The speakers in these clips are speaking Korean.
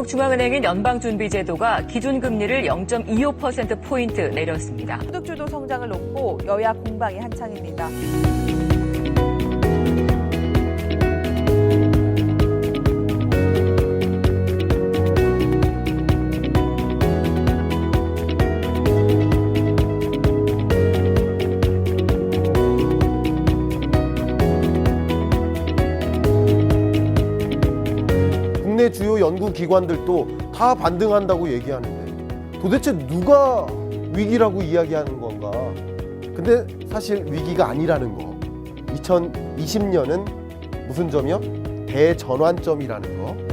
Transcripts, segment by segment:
미국 중앙은행인 연방준비제도가 기준금리를 0.25%포인트 내렸습니다. 소득주도 성장을 놓고 여야 공방이 한창입니다. 국내 주요 연구기관들도 다 반등한다고 얘기하는데 도대체 누가 위기라고 이야기하는 건가? 근데 사실 위기가 아니라는 거. 2020년은 무슨 점이요? 대전환점이라는 거.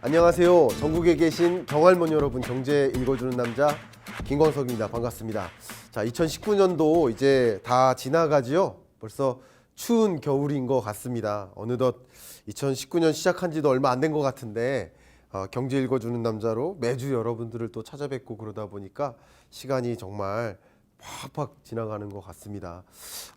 안녕하세요. 전국에 계신 경할몬 여러분, 경제 읽어주는 남자 김광석입니다. 반갑습니다. 자, 2019년도 이제 다 지나가지요. 벌써 추운 겨울인 것 같습니다. 어느덧 2019년 시작한 지도 얼마 안 된 것 같은데 경제 읽어주는 남자로 매주 여러분들을 또 찾아뵙고 그러다 보니까 시간이 정말 팍팍 지나가는 것 같습니다.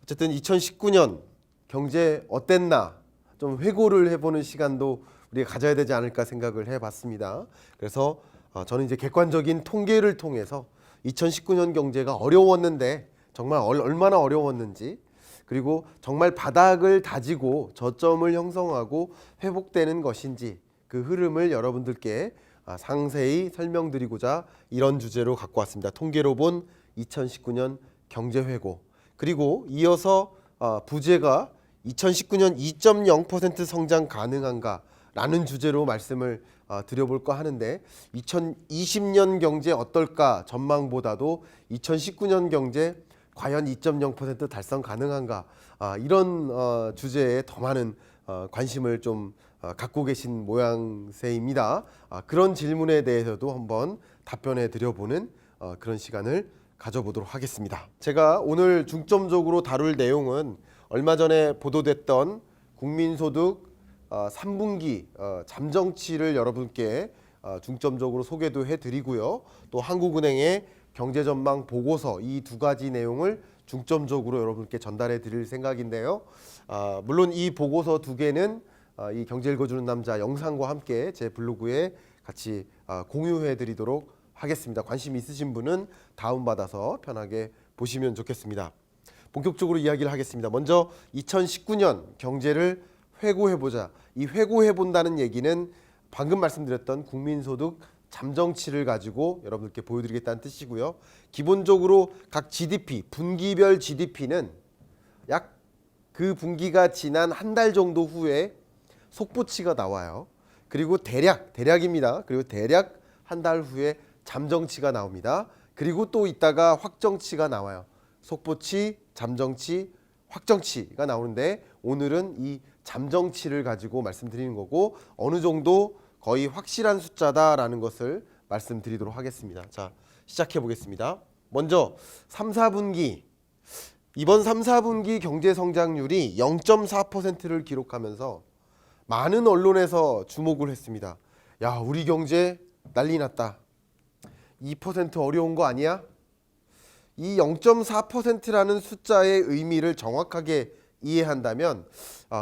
어쨌든 2019년 경제 어땠나 좀 회고를 해보는 시간도 우리가 가져야 되지 않을까 생각을 해봤습니다. 그래서 저는 이제 객관적인 통계를 통해서 2019년 경제가 어려웠는데 정말 얼마나 어려웠는지, 그리고 정말 바닥을 다지고 저점을 형성하고 회복되는 것인지 그 흐름을 여러분들께 상세히 설명드리고자 이런 주제로 갖고 왔습니다. 통계로 본 2019년 경제 회고, 그리고 이어서 부제가 2019년 2.0% 성장 가능한가 라는 주제로 말씀을 드려볼까 하는데, 2020년 경제 어떨까 전망보다도 2019년 경제 과연 2.0% 달성 가능한가, 이런 주제에 더 많은 관심을 좀 갖고 계신 모양새입니다. 그런 질문에 대해서도 한번 답변해 드려보는 그런 시간을 가져보도록 하겠습니다. 제가 오늘 중점적으로 다룰 내용은 얼마 전에 보도됐던 국민소득 3분기 잠정치를 여러분께 중점적으로 소개도 해드리고요. 또 한국은행의 경제전망 보고서, 이 두 가지 내용을 중점적으로 여러분께 전달해 드릴 생각인데요. 물론 이 보고서 두 개는 이 경제 읽어주는 남자 영상과 함께 제 블로그에 같이 공유해 드리도록 하겠습니다. 관심 있으신 분은 다운받아서 편하게 보시면 좋겠습니다. 본격적으로 이야기를 하겠습니다. 먼저 2019년 경제를 회고해보자. 이 회고해본다는 얘기는 방금 말씀드렸던 국민소득 잠정치를 가지고 여러분들께 보여드리겠다는 뜻이고요. 기본적으로 각 GDP, 분기별 GDP는 약 그 분기가 지난 한 달 정도 후에 속보치가 나와요. 그리고 대략입니다. 그리고 대략 한 달 후에 잠정치가 나옵니다. 그리고 또 이따가 확정치가 나와요. 속보치, 잠정치, 확정치가 나오는데 오늘은 이 잠정치를 가지고 말씀드리는 거고, 어느 정도 거의 확실한 숫자다라는 것을 말씀드리도록 하겠습니다. 자, 시작해 보겠습니다. 먼저 3, 4분기, 이번 3, 4분기 경제 성장률이 0.4%를 기록하면서 많은 언론에서 주목을 했습니다. 야, 우리 경제 난리 났다. 2% 어려운 거 아니야? 이 0.4%라는 숫자의 의미를 정확하게 이해한다면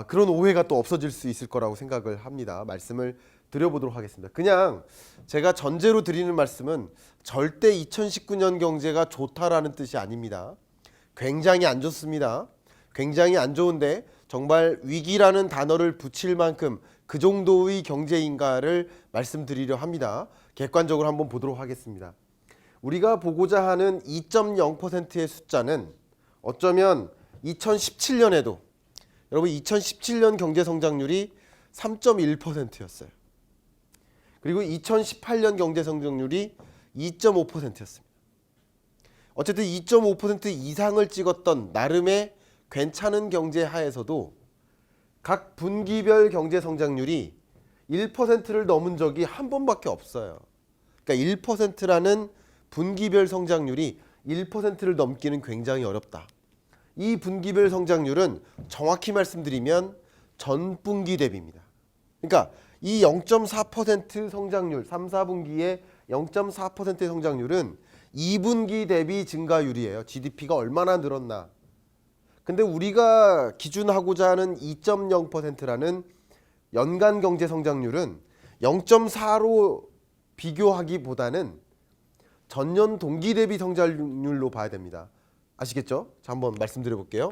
그런 오해가 또 없어질 수 있을 거라고 생각을 합니다. 말씀을 드려보도록 하겠습니다. 그냥 제가 전제로 드리는 말씀은 절대 2019년 경제가 좋다라는 뜻이 아닙니다. 굉장히 안 좋습니다. 굉장히 안 좋은데 정말 위기라는 단어를 붙일 만큼 그 정도의 경제인가를 말씀드리려 합니다. 객관적으로 한번 보도록 하겠습니다. 우리가 보고자 하는 2.0%의 숫자는 어쩌면 2017년에도, 여러분 2017년 경제 성장률이 3.1%였어요. 그리고 2018년 경제 성장률이 2.5%였습니다. 어쨌든 2.5% 이상을 찍었던 나름의 괜찮은 경제 하에서도 각 분기별 경제 성장률이 1%를 넘은 적이 한 번밖에 없어요. 그러니까 1%라는 분기별 성장률이 1%를 넘기는 굉장히 어렵다. 이 분기별 성장률은 정확히 말씀드리면 전분기 대비입니다. 그러니까 이 0.4% 성장률, 3, 4분기의 0.4%의 성장률은 2분기 대비 증가율이에요. GDP가 얼마나 늘었나. 근데 우리가 기준하고자 하는 2.0%라는 연간 경제 성장률은 0.4로 비교하기보다는 전년 동기 대비 성장률로 봐야 됩니다. 아시겠죠? 자, 한번 말씀드려 볼게요.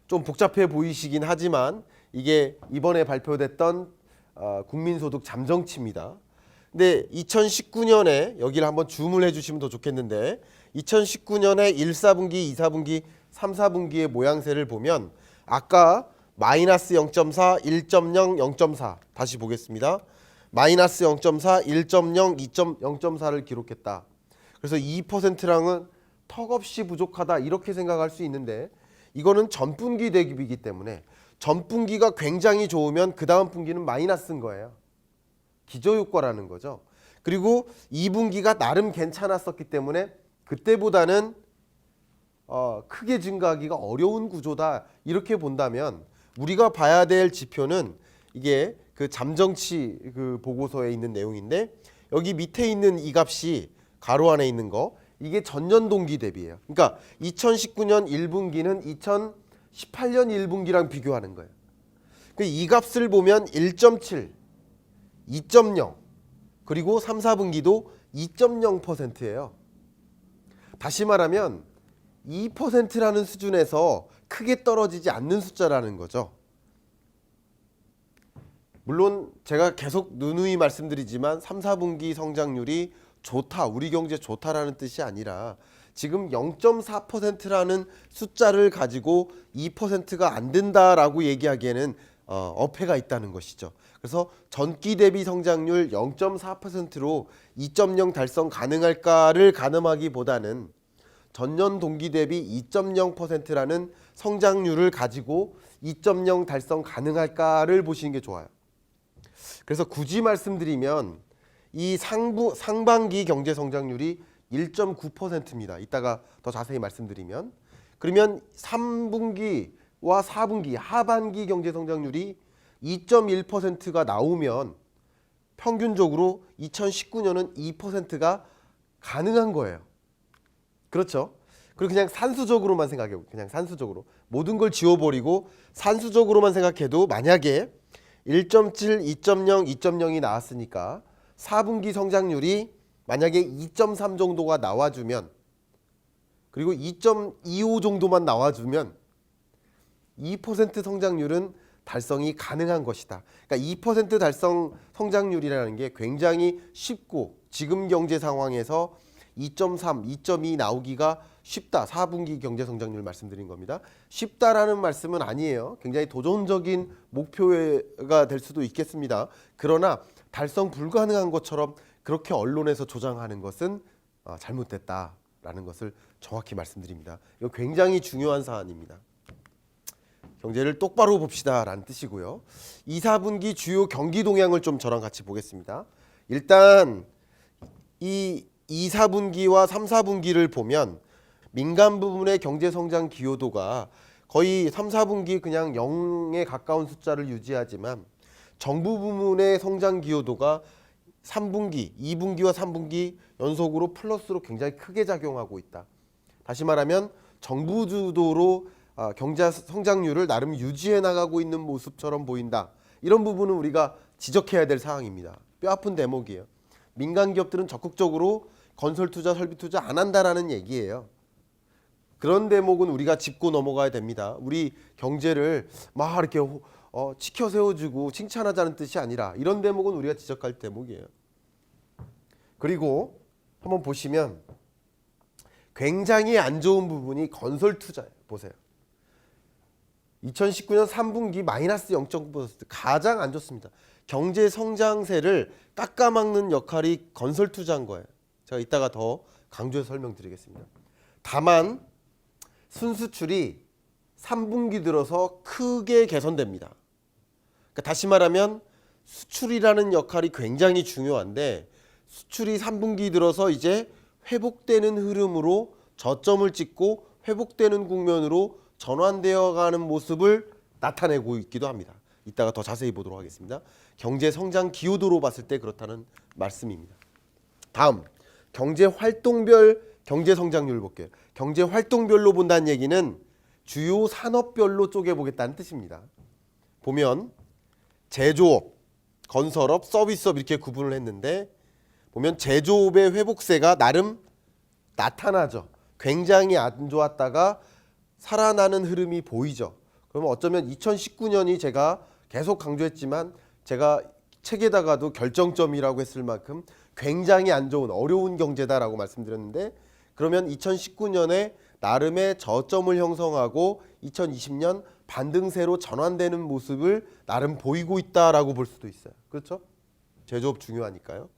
좀 복잡해 보이시긴 하지만 이게 이번에 발표됐던 국민소득 잠정치입니다. 근데 2019년에 여기를 한번 줌을 해주시면 더 좋겠는데 2019년에 1, 4분기, 2, 4분기, 3, 4분기의 모양새를 보면 아까 마이너스 0.4, 1.0, 0.4 다시 보겠습니다. 마이너스 0.4, 1.0, 2.0.4를 기록했다. 그래서 2%랑은 턱없이 부족하다 이렇게 생각할 수 있는데 이거는 전분기 대비이기 때문에 전분기가 굉장히 좋으면 그 다음 분기는 마이너스인 거예요. 기저효과라는 거죠. 그리고 2분기가 나름 괜찮았었기 때문에 그때보다는 크게 증가하기가 어려운 구조다 이렇게 본다면 우리가 봐야 될 지표는 이게 그 잠정치 그 보고서에 있는 내용인데 여기 밑에 있는 이 값이 가로 안에 있는 거 이게 전년 동기 대비예요. 그러니까 2019년 1분기는 2018년 1분기랑 비교하는 거예요. 이 값을 보면 1.7, 2.0 그리고 3, 4분기도 2.0%예요. 다시 말하면 2%라는 수준에서 크게 떨어지지 않는 숫자라는 거죠. 물론 제가 계속 누누이 말씀드리지만 3, 4분기 성장률이 좋다, 우리 경제 좋다라는 뜻이 아니라 지금 0.4%라는 숫자를 가지고 2%가 안 된다라고 얘기하기에는 어폐가 있다는 것이죠. 그래서 전기 대비 성장률 0.4%로 2.0 달성 가능할까를 가늠하기보다는 전년 동기 대비 2.0%라는 성장률을 가지고 2.0 달성 가능할까를 보시는 게 좋아요. 그래서 굳이 말씀드리면 이 상반기 경제 성장률이 1.9%입니다. 이따가 더 자세히 말씀드리면 그러면 3분기와 4분기 하반기 경제 성장률이 2.1%가 나오면 평균적으로 2019년은 2%가 가능한 거예요. 그렇죠? 그리고 그냥 산수적으로만 생각해요. 그냥 산수적으로 모든 걸 지워버리고 산수적으로만 생각해도 만약에 1.7, 2.0, 2.0이 나왔으니까 4분기 성장률이 만약에 2.3 정도가 나와주면 그리고 2.25 정도만 나와주면 2% 성장률은 달성이 가능한 것이다. 그러니까 2% 달성 성장률이라는 게 굉장히 쉽고 지금 경제 상황에서 2.3, 2.2 나오기가 쉽다. 4분기 경제 성장률 말씀드린 겁니다. 쉽다라는 말씀은 아니에요. 굉장히 도전적인 목표가 될 수도 있겠습니다. 그러나 달성 불가능한 것처럼 그렇게 언론에서 조장하는 것은 잘못됐다라는 것을 정확히 말씀드립니다. 이거 굉장히 중요한 사안입니다. 경제를 똑바로 봅시다라는 뜻이고요. 2, 4분기 주요 경기 동향을 좀 저랑 같이 보겠습니다. 일단 이 2, 4분기와 3, 4분기를 보면 민간 부분의 경제 성장 기여도가 거의 3, 4분기 그냥 0에 가까운 숫자를 유지하지만 정부 부문의 성장 기여도가 3분기, 2분기와 3분기 연속으로 플러스로 굉장히 크게 작용하고 있다. 다시 말하면 정부 주도로 경제 성장률을 나름 유지해 나가고 있는 모습처럼 보인다. 이런 부분은 우리가 지적해야 될 사항입니다. 뼈아픈 대목이에요. 민간 기업들은 적극적으로 건설 투자, 설비 투자 안 한다라는 얘기예요. 그런 대목은 우리가 짚고 넘어가야 됩니다. 우리 경제를 막 이렇게 치켜 세워주고 칭찬하자는 뜻이 아니라 이런 대목은 우리가 지적할 대목이에요. 그리고 한번 보시면 굉장히 안 좋은 부분이 건설 투자예요. 보세요. 2019년 3분기 마이너스 0.9% 가장 안 좋습니다. 경제 성장세를 깎아막는 역할이 건설 투자인 거예요. 제가 이따가 더 강조해서 설명드리겠습니다. 다만 순수출이 3분기 들어서 크게 개선됩니다. 그러니까 다시 말하면 수출이라는 역할이 굉장히 중요한데 수출이 3분기 들어서 이제 회복되는 흐름으로 저점을 찍고 회복되는 국면으로 전환되어 가는 모습을 나타내고 있기도 합니다. 이따가 더 자세히 보도록 하겠습니다. 경제 성장 기여도로 봤을 때 그렇다는 말씀입니다. 다음, 경제 활동별 경제 성장률 볼게요. 경제 활동별로 본다는 얘기는 주요 산업별로 쪼개보겠다는 뜻입니다. 보면 제조업, 건설업, 서비스업 이렇게 구분을 했는데 보면 제조업의 회복세가 나름 나타나죠. 굉장히 안 좋았다가 살아나는 흐름이 보이죠. 그러면 어쩌면 2019년이 제가 계속 강조했지만 제가 책에다가도 결정점이라고 했을 만큼 굉장히 안 좋은 어려운 경제다라고 말씀드렸는데 그러면 2019년에 나름의 저점을 형성하고 2020년 반등세로 전환되는 모습을 나름 보이고 있다라고 볼 수도 있어요. 그렇죠? 제조업 중요하니까요.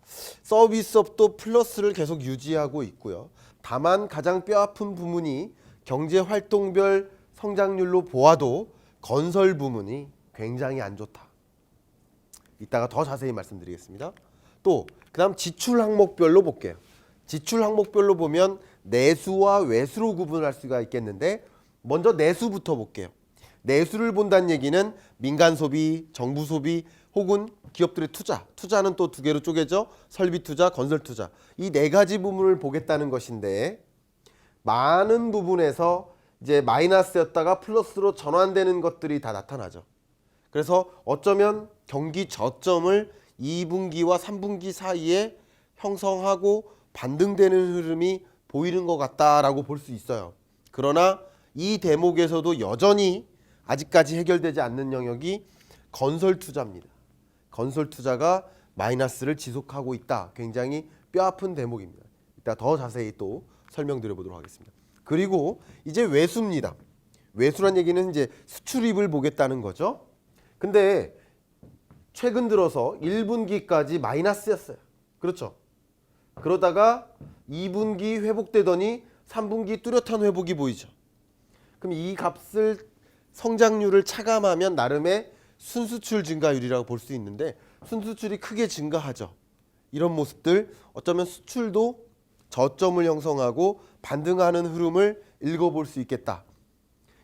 서비스업도 플러스를 계속 유지하고 있고요. 다만 가장 뼈아픈 부분이 경제 활동별 성장률로 보아도 건설 부문이 굉장히 안 좋다. 이따가 더 자세히 말씀드리겠습니다. 또 그다음 지출 항목별로 볼게요. 지출 항목별로 보면 내수와 외수로 구분할 수가 있겠는데 먼저 내수부터 볼게요. 내수를 본다는 얘기는 민간 소비, 정부 소비 혹은 기업들의 투자. 투자는 또 두 개로 쪼개져 설비 투자, 건설 투자. 이 네 가지 부분을 보겠다는 것인데 많은 부분에서 이제 마이너스였다가 플러스로 전환되는 것들이 다 나타나죠. 그래서 어쩌면 경기 저점을 2분기와 3분기 사이에 형성하고 반등되는 흐름이 보이는 것 같다라고 볼 수 있어요. 그러나 이 대목에서도 여전히 아직까지 해결되지 않는 영역이 건설 투자입니다. 건설 투자가 마이너스를 지속하고 있다. 굉장히 뼈아픈 대목입니다. 이따 더 자세히 또 설명드려 보도록 하겠습니다. 그리고 이제 외수입니다. 외수란 얘기는 이제 수출입을 보겠다는 거죠. 근데 최근 들어서 1분기까지 마이너스였어요. 그렇죠? 그러다가 2분기 회복되더니 3분기 뚜렷한 회복이 보이죠. 그럼 이 값을 성장률을 차감하면 나름의 순수출 증가율이라고 볼 수 있는데 순수출이 크게 증가하죠. 이런 모습들 어쩌면 수출도 저점을 형성하고 반등하는 흐름을 읽어볼 수 있겠다.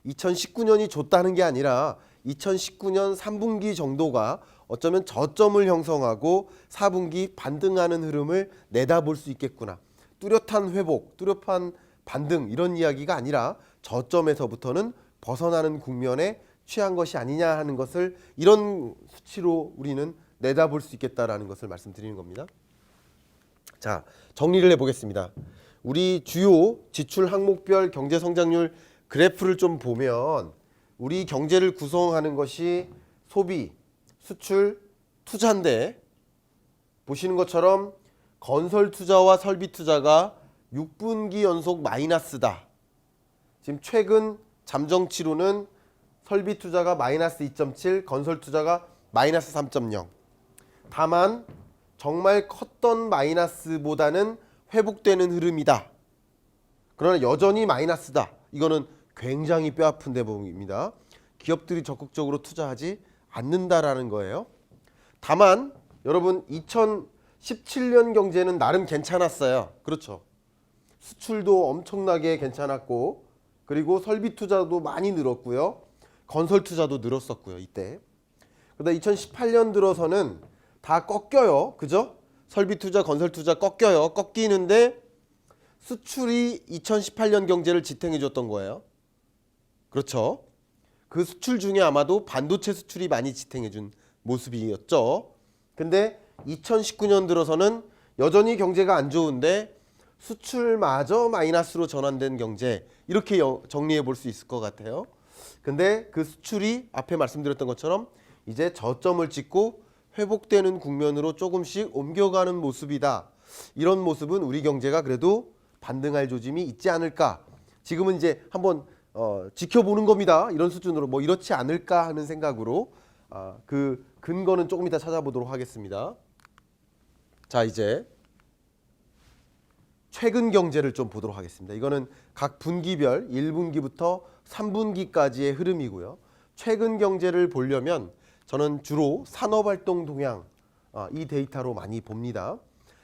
2019년이 좋다는 게 아니라 2019년 3분기 정도가 어쩌면 저점을 형성하고 4분기 반등하는 흐름을 내다볼 수 있겠구나. 뚜렷한 회복, 뚜렷한 반등 이런 이야기가 아니라 저점에서부터는 벗어나는 국면에 취한 것이 아니냐 하는 것을 이런 수치로 우리는 내다볼 수 있겠다라는 것을 말씀드리는 겁니다. 자, 정리를 해보겠습니다. 우리 주요 지출 항목별 경제 성장률 그래프를 좀 보면 우리 경제를 구성하는 것이 소비, 수출, 투자인데 보시는 것처럼 건설 투자와 설비 투자가 6분기 연속 마이너스다. 지금 최근 잠정치로는 설비 투자가 마이너스 2.7, 건설 투자가 마이너스 3.0. 다만 정말 컸던 마이너스보다는 회복되는 흐름이다. 그러나 여전히 마이너스다. 이거는 굉장히 뼈아픈 대목입니다. 기업들이 적극적으로 투자하지 않는다라는 거예요. 다만 여러분 2017년 경제는 나름 괜찮았어요. 그렇죠. 수출도 엄청나게 괜찮았고 그리고 설비 투자도 많이 늘었고요. 건설 투자도 늘었었고요. 이때. 그러다 2018년 들어서는 다 꺾여요. 그죠? 설비 투자, 건설 투자 꺾여요. 꺾이는데 수출이 2018년 경제를 지탱해 줬던 거예요. 그렇죠? 그 수출 중에 아마도 반도체 수출이 많이 지탱해 준 모습이었죠. 근데 2019년 들어서는 여전히 경제가 안 좋은데 수출마저 마이너스로 전환된 경제 이렇게 정리해 볼 수 있을 것 같아요. 근데 그 수출이 앞에 말씀드렸던 것처럼 이제 저점을 찍고 회복되는 국면으로 조금씩 옮겨가는 모습이다. 이런 모습은 우리 경제가 그래도 반등할 조짐이 있지 않을까. 지금은 이제 한번 지켜보는 겁니다. 이런 수준으로 뭐 이렇지 않을까 하는 생각으로 그 근거는 조금 이따 찾아보도록 하겠습니다. 자, 이제 최근 경제를 좀 보도록 하겠습니다. 이거는 각 분기별 1분기부터 3분기까지의 흐름이고요. 최근 경제를 보려면 저는 주로 산업활동 동향 이 데이터로 많이 봅니다.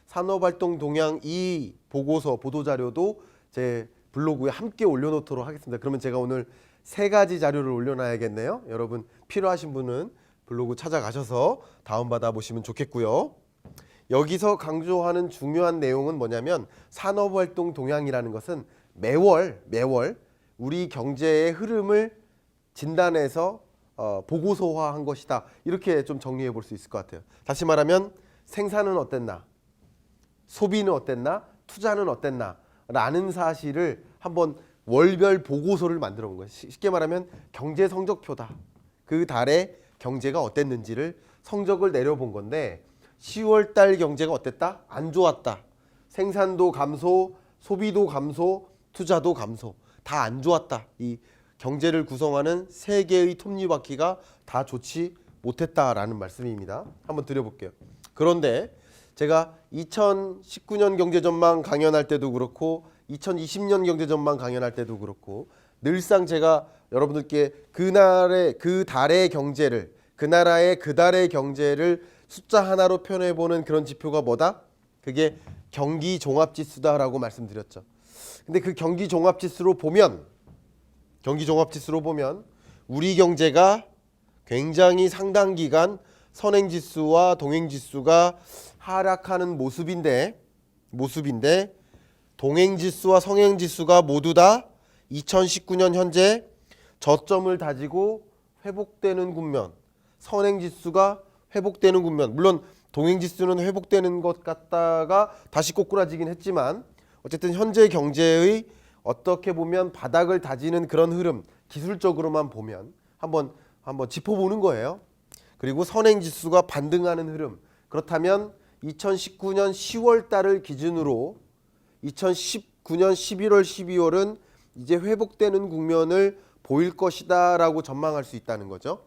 산업활동 동향 이 보고서 보도자료도 제 블로그에 함께 올려놓도록 하겠습니다. 그러면 제가 오늘 3가지 자료를 올려놔야겠네요. 여러분 필요하신 분은 블로그 찾아가셔서 다운받아 보시면 좋겠고요. 여기서 강조하는 중요한 내용은 뭐냐면 산업활동 동향이라는 것은 매월 우리 경제의 흐름을 진단해서 보고서화한 것이다. 이렇게 좀 정리해 볼 수 있을 것 같아요. 다시 말하면 생산은 어땠나, 소비는 어땠나, 투자는 어땠나 라는 사실을 한번 월별 보고서를 만들어 본 거예요. 쉽게 말하면 경제 성적표다. 그 달에 경제가 어땠는지를 성적을 내려본 건데 10월 달 경제가 어땠다? 안 좋았다. 생산도 감소, 소비도 감소, 투자도 감소. 다 안 좋았다. 이 경제를 구성하는 3개의 톱니바퀴가 다 좋지 못했다라는 말씀입니다. 한번 드려볼게요. 그런데 제가 2019년 경제전망 강연할 때도 그렇고 2020년 경제전망 강연할 때도 그렇고 늘상 제가 여러분들께 그 달의 경제를, 그 나라의 그 달의 경제를 숫자 하나로 표현해보는 그런 지표가 뭐다? 그게 경기종합지수다라고 말씀드렸죠. 근데 그 경기종합지수로 보면 우리 경제가 굉장히 상당 기간 선행지수와 동행지수가 하락하는 모습인데 동행지수와 성행지수가 모두 다 2019년 현재 저점을 다지고 회복되는 국면, 선행지수가 회복되는 국면, 물론 동행지수는 회복되는 것 같다가 다시 꼬꾸라지긴 했지만 어쨌든 현재 경제의 어떻게 보면 바닥을 다지는 그런 흐름, 기술적으로만 보면 한번 짚어보는 거예요. 그리고 선행지수가 반등하는 흐름, 그렇다면 2019년 10월 달을 기준으로 2019년 11월, 12월은 이제 회복되는 국면을 보일 것이다 라고 전망할 수 있다는 거죠.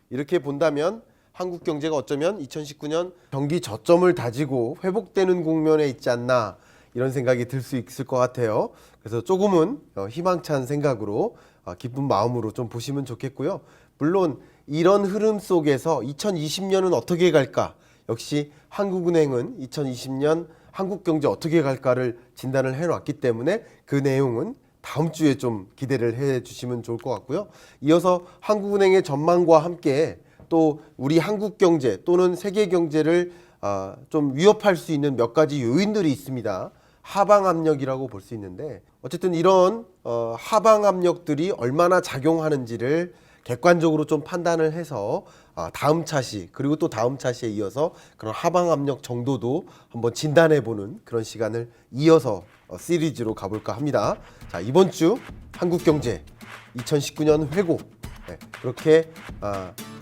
이렇게 본다면 한국 경제가 어쩌면 2019년 경기 저점을 다지고 회복되는 국면에 있지 않나 이런 생각이 들 수 있을 것 같아요. 그래서 조금은 희망찬 생각으로 기쁜 마음으로 좀 보시면 좋겠고요. 물론 이런 흐름 속에서 2020년은 어떻게 갈까? 역시 한국은행은 2020년 한국 경제 어떻게 갈까를 진단을 해놨기 때문에 그 내용은 다음 주에 좀 기대를 해 주시면 좋을 것 같고요. 이어서 한국은행의 전망과 함께 또 우리 한국 경제 또는 세계 경제를 좀 위협할 수 있는 몇 가지 요인들이 있습니다. 하방 압력이라고 볼 수 있는데 어쨌든 이런 하방 압력들이 얼마나 작용하는지를 객관적으로 좀 판단을 해서 다음 차시 그리고 또 다음 차시에 이어서 그런 하방 압력 정도도 한번 진단해 보는 그런 시간을 이어서 시리즈로 가볼까 합니다. 자, 이번 주 한국 경제 2019년 회고, 그렇게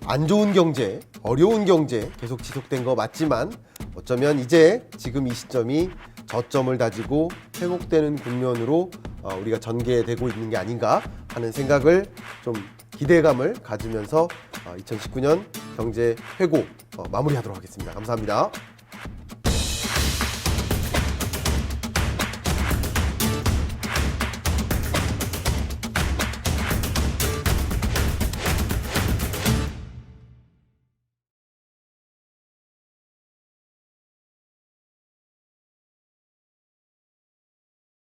안 좋은 경제, 어려운 경제 계속 지속된 거 맞지만 어쩌면 이제 지금 이 시점이 저점을 다지고 회복되는 국면으로 우리가 전개되고 있는 게 아닌가 하는 생각을 좀 기대감을 가지면서 2019년 경제 회고 마무리하도록 하겠습니다. 감사합니다.